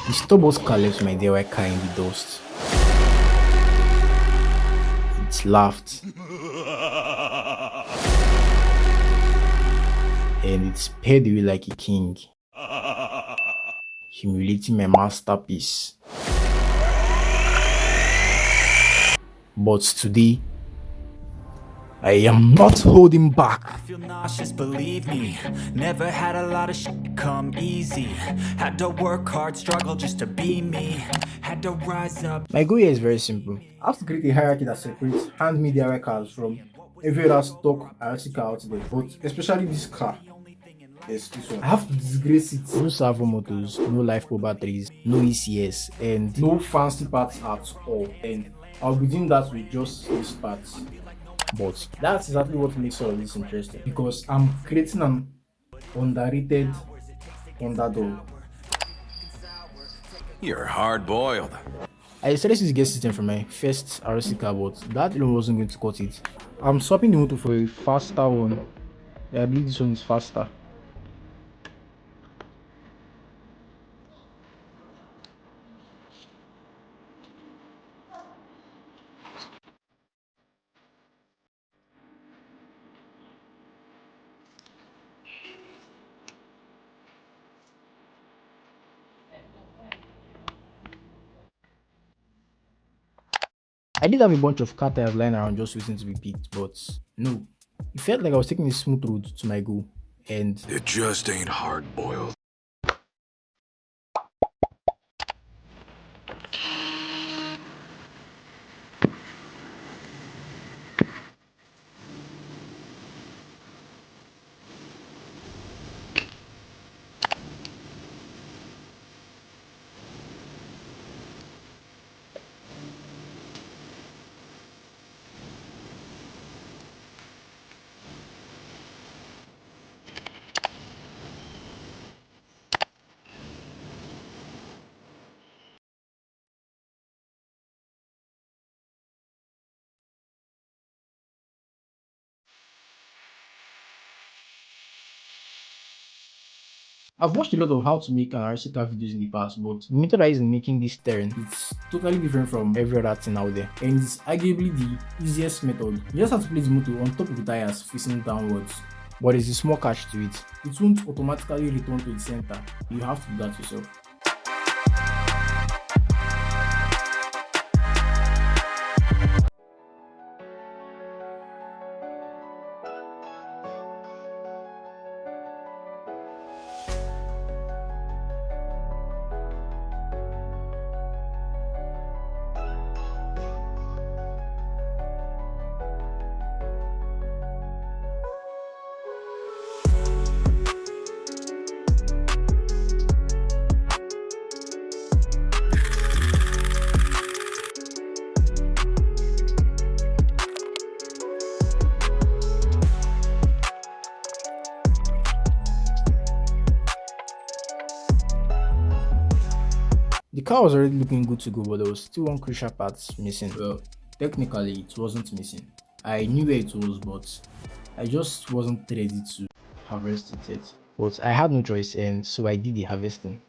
The stubborn car left my DIY car in the dust. It laughed and it sped away like a king, humiliating my masterpiece. But today, I am not holding back. I feel nauseous, believe me. Never had a lot of shit come easy. Had to work hard, struggle just to be me. Had to rise up. My goal here is very simple. I have to create a hierarchy that separates handmade DIY cars from every other stock RC car out there, but especially this car. Yes, this one. I have to disgrace it. No servo motors, no life pro batteries, no ECS, and no fancy parts at all. And I'll be doing that with just these parts. But that's exactly what makes all of this interesting because I'm creating an underrated underdog. You're hard boiled. I decided to get system from my first RC car, but that alone wasn't going to cut it. I'm swapping the motor for a faster one. Yeah, I believe this one is faster. I did have a bunch of car tires lying around just waiting to be picked, but no. It felt like I was taking a smooth road to my goal, and It just ain't hard boiled. I've watched a lot of how to make an RC car videos in the past, but the method I use in making this terrain it's totally different from every other thing out there, and it's arguably the easiest method. You just have to place the motor on top of the tires facing downwards. But there's a small catch to it. It won't automatically return to the center. You have to do that yourself. The car was already looking good to go, but there was still one crucial part missing. Well, technically, it wasn't missing. I knew where it was, but I just wasn't ready to harvest it yet. But I had no choice, and so I did the harvesting.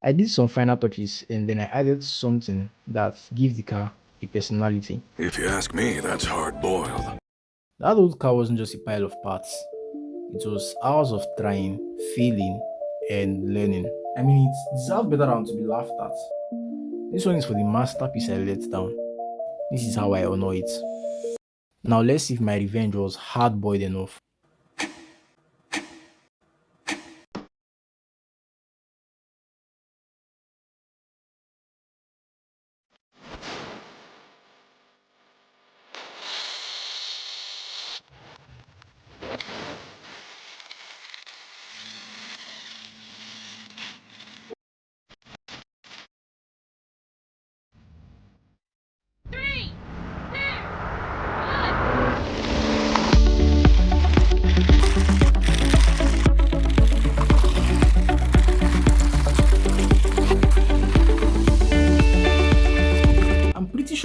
I did some final touches and then I added something that gives the car a personality. If you ask me, that's hard boiled. That old car wasn't just a pile of parts. It was hours of trying, failing, and learning. I mean, it deserves better than to be laughed at. This one is for the masterpiece I let down. This is how I honor it. Now let's see if my revenge was hard-boiled enough.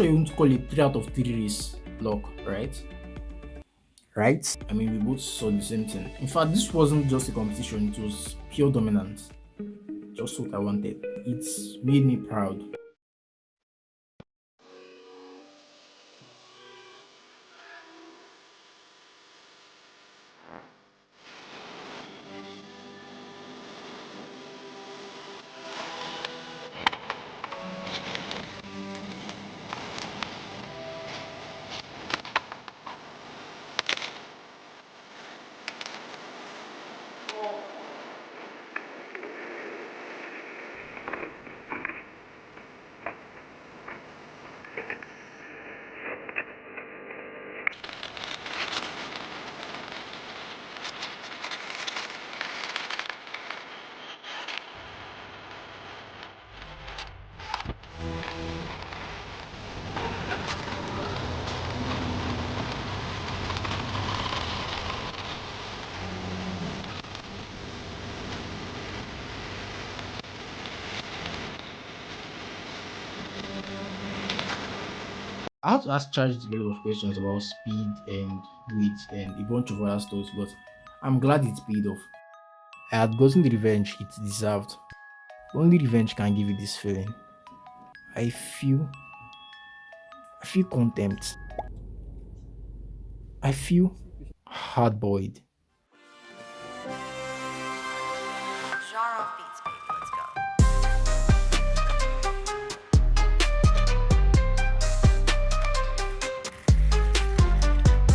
sure you won't call it 3 out of 3 race luck, right? Right? I mean, we both saw the same thing. In fact, this wasn't just a competition, it was pure dominance. Just what I wanted. It's made me proud. I had to ask Charles a lot of questions about speed and weight and a bunch of other stuff, but I'm glad it paid off. I had gotten the revenge it deserved. Only revenge can give you this feeling. I feel I feel contempt. I feel hard boiled.